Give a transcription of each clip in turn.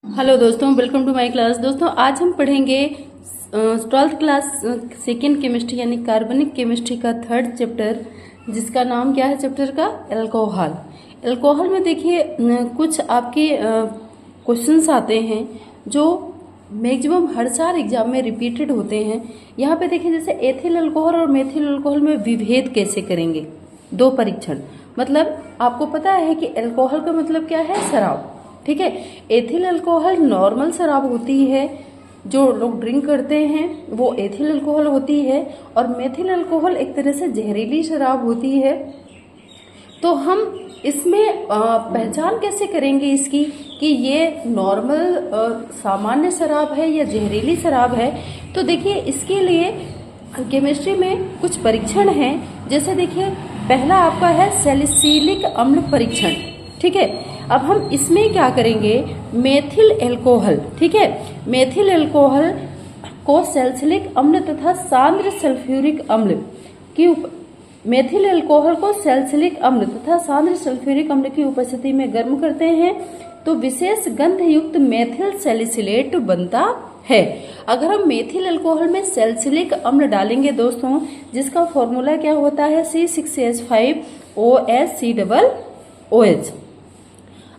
Hello दोस्तों, welcome to my class. दोस्तों आज हम पढ़ेंगे 12th क्लास सेकेंड केमिस्ट्री यानी कार्बनिक केमिस्ट्री का थर्ड चैप्टर, जिसका नाम क्या है चैप्टर का? अल्कोहल। अल्कोहल में देखिए कुछ आपके क्वेश्चंस आते हैं जो मैक्सिमम हर साल एग्जाम में रिपीटेड होते हैं। यहाँ पे देखिए जैसे एथिल अल्कोहल और मेथिल अल्कोहल में विभेद कैसे करेंगे, दो परीक्षण। मतलब आपको पता है कि अल्कोहल का मतलब क्या है? शराब। ठीक है, एथिल अल्कोहल नॉर्मल शराब होती है, जो लोग ड्रिंक करते हैं वो एथिल अल्कोहल होती है, और मेथिल अल्कोहल एक तरह से जहरीली शराब होती है। तो हम इसमें पहचान कैसे करेंगे इसकी कि ये नॉर्मल सामान्य शराब है या जहरीली शराब है? तो देखिए इसके लिए केमिस्ट्री में कुछ परीक्षण हैं। जैसे देखिए पहला आपका है सैलिसिलिक अम्ल परीक्षण। ठीक है, अब हम इसमें क्या करेंगे? मेथिल अल्कोहल, ठीक है, मेथिल अल्कोहल को सैलिसिलिक अम्ल तथा सांद्र सल्फ्यूरिक अम्ल की मेथिल अल्कोहल को सैलिसिलिक अम्ल तथा सांद्र सल्फ्यूरिक अम्ल की उपस्थिति में गर्म करते हैं तो विशेष गंध युक्त मेथिल सैलिसिलेट बनता है। अगर हम मेथिल अल्कोहल में सैलिसिलिक अम्ल डालेंगे दोस्तों, जिसका फॉर्मूला क्या होता है? C6H5OH।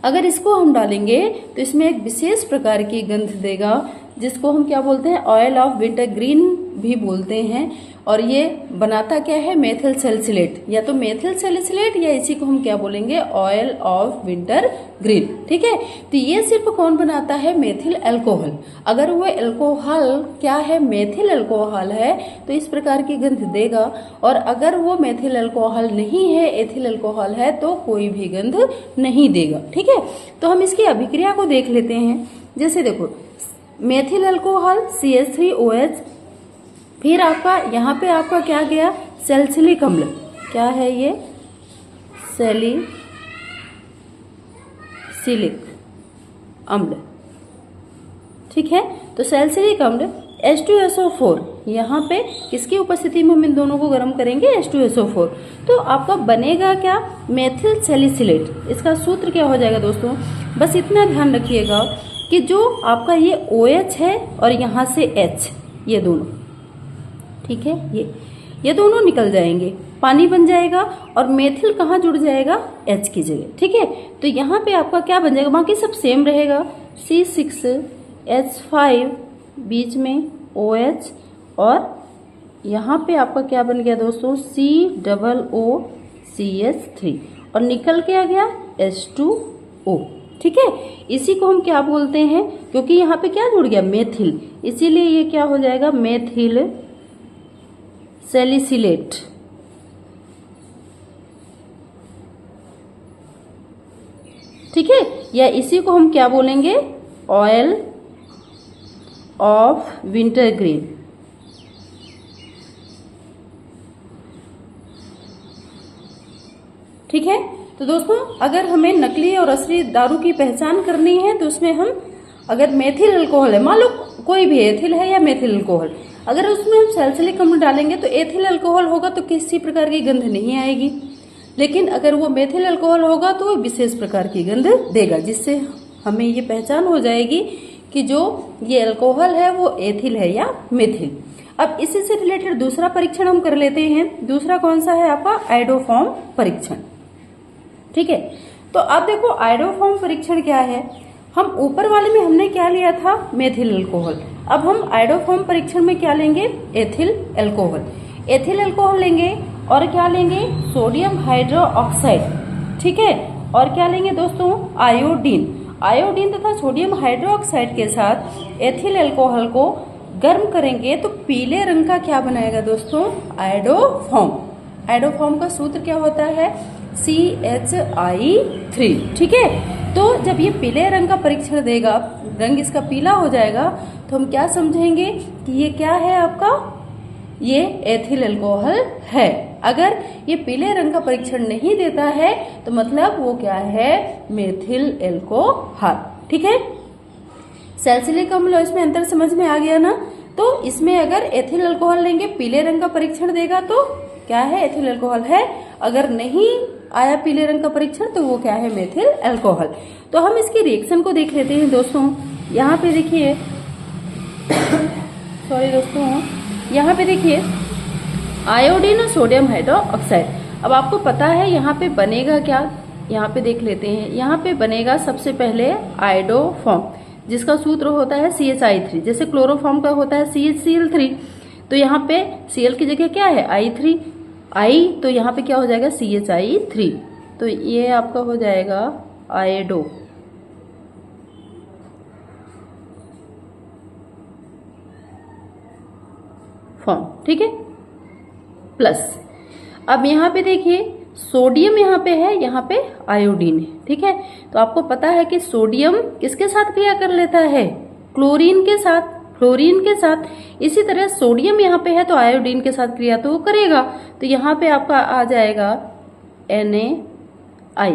अगर इसको हम डालेंगे तो इसमें एक विशेष प्रकार की गंध देगा, जिसको हम क्या बोलते हैं? ऑयल ऑफ विंटर ग्रीन भी बोलते हैं। और ये बनाता क्या है? मेथिल सैलिसिलेट, या तो मेथिल सैलिसिलेट या इसी को हम क्या बोलेंगे? Oil of winter green. ठीक है, तो ये सिर्फ कौन बनाता है? Methyl alcohol. अगर वो अल्कोहल क्या है? मेथिल अल्कोहल है, तो इस प्रकार की गंध देगा। और अगर वो मेथिल अल्कोहल नहीं है, एथिल अल्कोहल है, तो कोई भी गंध नहीं देगा। ठीक है, तो हम इसकी अभिक्रिया को देख लेते हैं। जैसे देखो मेथिल अल्कोहल CH3OH, फिर आपका यहाँ पे आपका क्या गया? सैलिसिलिक अम्ल। क्या है ये? सैलिसिलिक अम्ल। ठीक है, तो सैलिसिलिक अम्ल H2SO4, यहाँ पे किसकी उपस्थिति में हम इन दोनों को गर्म करेंगे? H2SO4। तो आपका बनेगा क्या? Methyl salicylate. इसका सूत्र क्या हो जाएगा दोस्तों? बस इतना ध्यान रखिएगा कि जो आपका ये OH है और यहाँ से H, ये दोनों, ठीक है, ये दोनों निकल जाएंगे, पानी बन जाएगा, और मेथिल कहाँ जुड़ जाएगा? H की जगह। ठीक है, तो यहाँ पे आपका क्या बन जाएगा? बाकी सब सेम रहेगा। C6H5, बीच में OH, और यहाँ पे आपका क्या बन गया दोस्तों? COOCH3, और निकल के आ गया H2O। ठीक है, इसी को हम क्या बोलते हैं? क्योंकि यहाँ पे क्या जुड़ गया? मेथिल, इसीलिए ये क्या हो जाएगा? Methyl salicylate. ठीक है, या इसी को हम क्या बोलेंगे? Oil of winter green. ठीक है, तो दोस्तों अगर हमें नकली और असली दारू की पहचान करनी है तो उसमें हम अगर मेथिल अल्कोहल है, मान लो कोई भी एथिल है या मेथिल अल्कोहल, अगर उसमें हम सैलिसिलिक अम्ल डालेंगे तो एथिल अल्कोहल होगा तो किसी प्रकार की गंध नहीं आएगी। लेकिन अगर वो मेथिल अल्कोहल होगा तो वो विशेष प्रकार की गंध देगा, जिससे हमें ये पहचान हो जाएगी कि जो ये अल्कोहल है वो एथिल है या मेथिल। अब इसी से रिलेटेड दूसरा परीक्षण हम कर लेते हैं। दूसरा कौन सा है आपका? आयोडोफॉर्म परीक्षण। ठीक है, तो अब देखो आयोडोफॉर्म परीक्षण क्या है। हम ऊपर वाले में हमने क्या लिया था? Methyl alcohol. अब हम आयोडोफॉर्म परीक्षण में क्या लेंगे? Ethyl alcohol. एथिल अल्कोहल लेंगे और क्या लेंगे? Sodium hydroxide. ठीक है, और क्या लेंगे दोस्तों? आयोडीन। आयोडीन तथा सोडियम हाइड्रोक्साइड के साथ एथिल अल्कोहल को गर्म करेंगे तो पीले रंग का क्या बनाएगा दोस्तों? आयोडोफॉर्म। आयोडोफॉर्म का सूत्र क्या होता है? CHI3। ठीक है, तो जब ये पीले रंग का परीक्षण देगा, रंग इसका पीला हो जाएगा, तो हम क्या समझेंगे कि ये क्या है आपका? ये एथिल अल्कोहल है। अगर ये पीले रंग का परीक्षण नहीं देता है तो मतलब वो क्या है? Methyl alcohol. ठीक है, सैलिसिलिक अम्ल, इसमें अंतर समझ में आ गया ना? तो इसमें अगर एथिल अल्कोहल लेंगे, पीले रंग का परीक्षण देगा तो क्या है? एथिल अल्कोहल है। अगर नहीं आया पीले रंग का परीक्षण तो वो क्या है? Methyl alcohol. तो हम इसकी रिएक्शन को देख लेते हैं दोस्तों। यहाँ पे देखिए सॉरी दोस्तों, यहाँ पे देखिए आयोडीन और सोडियम हाइड्रोक्साइड। अब आपको पता है यहाँ पे बनेगा क्या, यहाँ पे देख लेते हैं। यहाँ पे बनेगा सबसे पहले आयोडोफॉर्म, जिसका सूत्र होता है CHI3। जैसे क्लोरोफॉर्म का होता है CHCl3, तो यहाँ पे Cl की जगह क्या है I3, तो यहाँ पे क्या हो जाएगा CHI3। तो ये आपका हो जाएगा आयोडो फॉर्म, ठीक है, प्लस। अब यहाँ पे देखिए सोडियम यहाँ पे है, यहाँ पे आयोडीन है, ठीक है। तो आपको पता है कि सोडियम किसके साथ क्रिया कर लेता है, क्लोरीन के साथ, फ्लोरीन के साथ। इसी तरह सोडियम यहाँ पे है तो आयोडीन के साथ क्रिया तो वो करेगा। तो यहाँ पे आपका आ जाएगा NaI,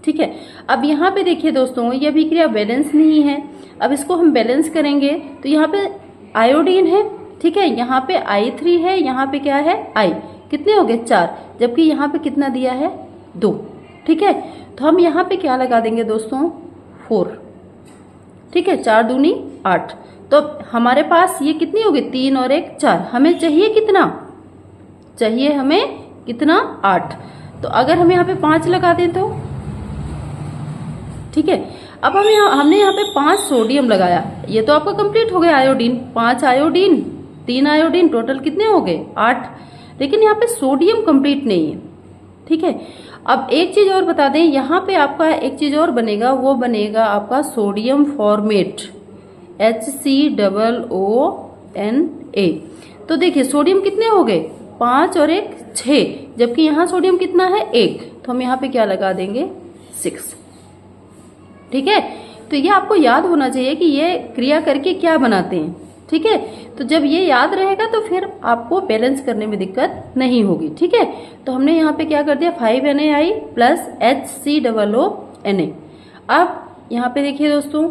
ठीक है। अब यहाँ पे देखिए दोस्तों, ये अभिक्रिया बैलेंस नहीं है। अब इसको हम बैलेंस करेंगे तो यहाँ पे आयोडीन है, ठीक है, यहाँ पे I3 है, यहाँ पे क्या है I, कितने हो गए 4, जबकि यहाँ पे कितना दिया है 2, ठीक है। तो हम यहाँ पे क्या लगा देंगे दोस्तों 4, ठीक है, 4 दूनी 8। तो हमारे पास ये कितनी होगी 3 और 1 4, हमें चाहिए कितना, चाहिए हमें कितना 8। तो अगर हम यहाँ पे 5 लगा दें तो, ठीक है। अब हमने यहाँ पे 5 सोडियम लगाया, ये तो आपका कंप्लीट हो गया आयोडीन, 5 आयोडीन 3 आयोडीन, टोटल कितने हो गए 8। लेकिन यहाँ पे सोडियम कंप्लीट नहीं है, ठीक है। अब एक चीज और बता दें, यहाँ पे आपका एक चीज और बनेगा, वो बनेगा आपका सोडियम फॉर्मेट HCOONA। तो देखिए सोडियम कितने हो गए 5 और 1 6, जबकि यहाँ सोडियम कितना है 1, तो हम यहाँ पे क्या लगा देंगे 6, ठीक है। तो ये आपको याद होना चाहिए कि ये क्रिया करके क्या बनाते हैं, ठीक है। तो जब ये याद रहेगा तो फिर आपको बैलेंस करने में दिक्कत नहीं होगी, ठीक है। तो हमने यहाँ पे क्या कर दिया 5NaI प्लस HCOONA। अब यहाँ पे देखिए दोस्तों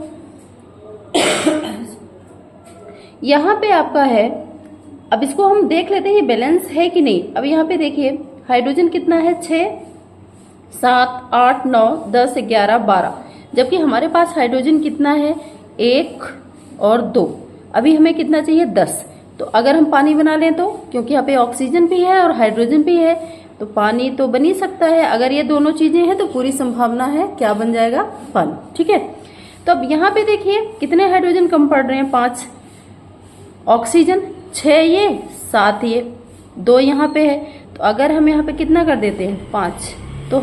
यहाँ पे आपका है, अब इसको हम देख लेते हैं बैलेंस है कि नहीं। अब यहाँ पे देखिए हाइड्रोजन कितना है 6 7 8 9 10 11 12, जबकि हमारे पास हाइड्रोजन कितना है 1 और 2, अभी हमें कितना चाहिए 10। तो अगर हम पानी बना लें तो, क्योंकि यहाँ पे ऑक्सीजन भी है और हाइड्रोजन भी है, तो पानी तो बन ही सकता है। अगर ये दोनों चीजें हैं तो पूरी संभावना है क्या बन जाएगा पानी, ठीक है। तो अब यहाँ पे देखिए कितने हाइड्रोजन कम पड़ रहे हैं 5, ऑक्सीजन 6 ये 7 ये 2 यहाँ पे है। तो अगर हम यहाँ पे कितना कर देते हैं 5, तो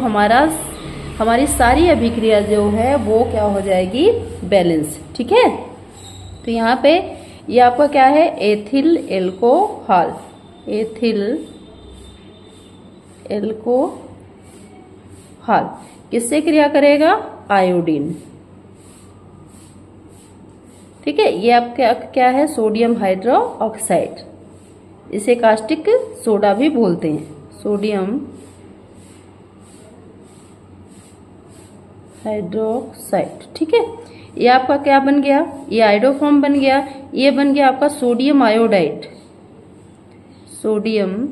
हमारी सारी अभिक्रिया जो है वो क्या हो जाएगी बैलेंस, ठीक है। तो यहाँ पे ये आपका क्या है एथिल एल्कोहल, एथिल एल्कोहल किससे क्रिया करेगा आयोडीन, ठीक है। ये आपका क्या है सोडियम हाइड्रोक्साइड, इसे कास्टिक सोडा भी बोलते हैं, सोडियम हाइड्रोक्साइड, ठीक है। ये आपका क्या बन गया, ये आयोडोफॉर्म बन गया, ये बन गया आपका सोडियम आयोडाइड, सोडियम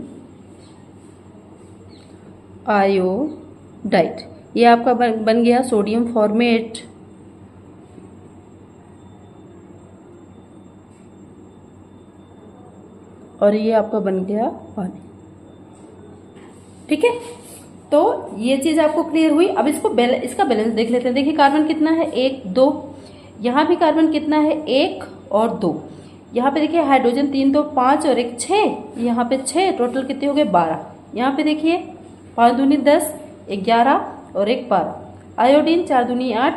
आयोडाइड। ये आपका बन गया सोडियम फॉर्मेट, और ये आपका बन गया पानी, ठीक है। तो ये चीज आपको क्लियर हुई। अब इसका बैलेंस देख लेते हैं। देखिए कार्बन कितना है 1 2, यहाँ भी कार्बन कितना है 1 और 2, यहाँ पे देखिए हाइड्रोजन 3 2 5 और 1 6, यहाँ पे 6, टोटल कितने हो गए 12। यहाँ पे देखिए 5 दूनी 10 11 और 1 12, आयोडीन 4 दूनी 8,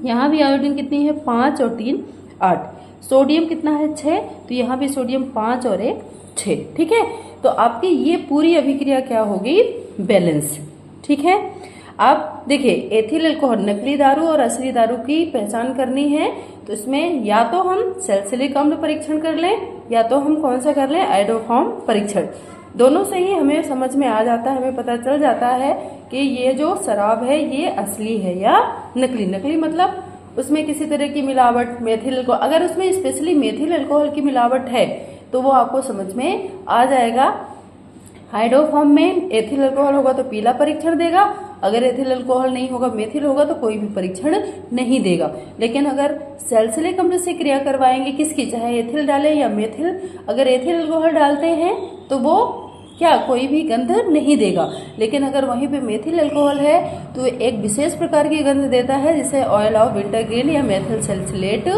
यहाँ भी आयोडीन कितनी है 5 और 3 8, सोडियम कितना है 6, तो यहाँ भी सोडियम 5 और 1 6, ठीक है। तो आपकी ये पूरी अभिक्रिया क्या होगी बैलेंस, ठीक है। अब देखिए एथिल अल्कोहल, नकली दारू और असली दारू की पहचान करनी है, तो इसमें या तो हम सैलिसिलिक अम्ल परीक्षण कर लें या तो हम कौन सा कर लें आयोडोफॉर्म परीक्षण। दोनों से ही हमें समझ में आ जाता है, हमें पता चल जाता है कि ये जो शराब है ये असली है या नकली। नकली मतलब उसमें किसी तरह की मिलावट, मेथिल अल्कोहल, अगर उसमें स्पेशली मेथिल अल्कोहल की मिलावट है तो वो आपको समझ में आ जाएगा। हाइड्रोफॉर्म में एथिल अल्कोहल होगा तो पीला परीक्षण देगा, अगर एथिल अल्कोहल नहीं होगा, मेथिल होगा, तो कोई भी परीक्षण नहीं देगा। लेकिन अगर सैलिसिलिक अम्ल से क्रिया करवाएंगे किसकी, चाहे एथिल डालें या मेथिल, अगर एथिल अल्कोहल डालते हैं तो वो क्या कोई भी गंध नहीं देगा। लेकिन अगर वहीं पे मेथिल अल्कोहल है तो एक विशेष प्रकार की गंध देता है, जिसे ऑयल ऑफ विंटरग्रीन या मेथिल सैलिसिलेट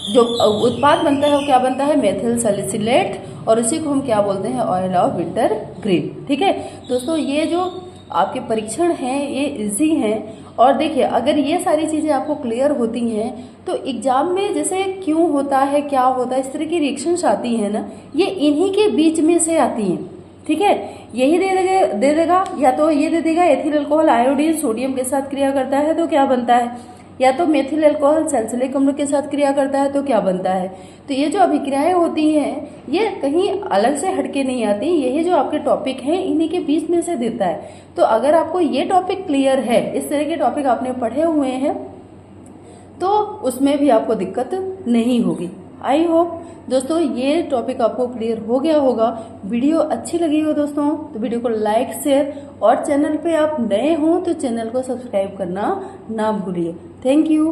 जो उत्पाद बनता है वो क्या बनता है, मेथिल सैलिसिलेट, और उसी को हम क्या बोलते हैं, ऑयल ऑफ विंटरग्रीन। ठीक है दोस्तों, ये जो आपके परीक्षण हैं ये इजी हैं। और देखिए अगर ये सारी चीजें आपको क्लियर होती हैं तो एग्जाम में जैसे क्यों होता है, क्या होता है, इस तरह की रिएक्शंस आती हैं ना, ये इन्हीं के बीच में से आती हैं। ठीक है, यही दे देगा या तो ये दे देगा एथिल अल्कोहल आयोडीन सोडियम के साथ क्रिया करता है तो क्या बनता है, या तो मेथिल अल्कोहल सैलिसिलिक अम्ल के साथ क्रिया करता है तो क्या बनता है। तो ये जो अभिक्रियाएं होती हैं ये कहीं अलग से हटके नहीं आती, यही जो आपके टॉपिक हैं इन्हीं के बीच में से देता है। तो अगर आपको ये टॉपिक क्लियर है, इस तरह के टॉपिक आपने पढ़े हुए हैं, तो उसमें भी आपको दिक्कत नहीं होगी। आई होप दोस्तों ये टॉपिक आपको क्लियर हो गया होगा। वीडियो अच्छी लगी हो दोस्तों तो वीडियो को लाइक शेयर, और चैनल पे आप नए हो तो चैनल को सब्सक्राइब करना ना भूलिए। Thank you.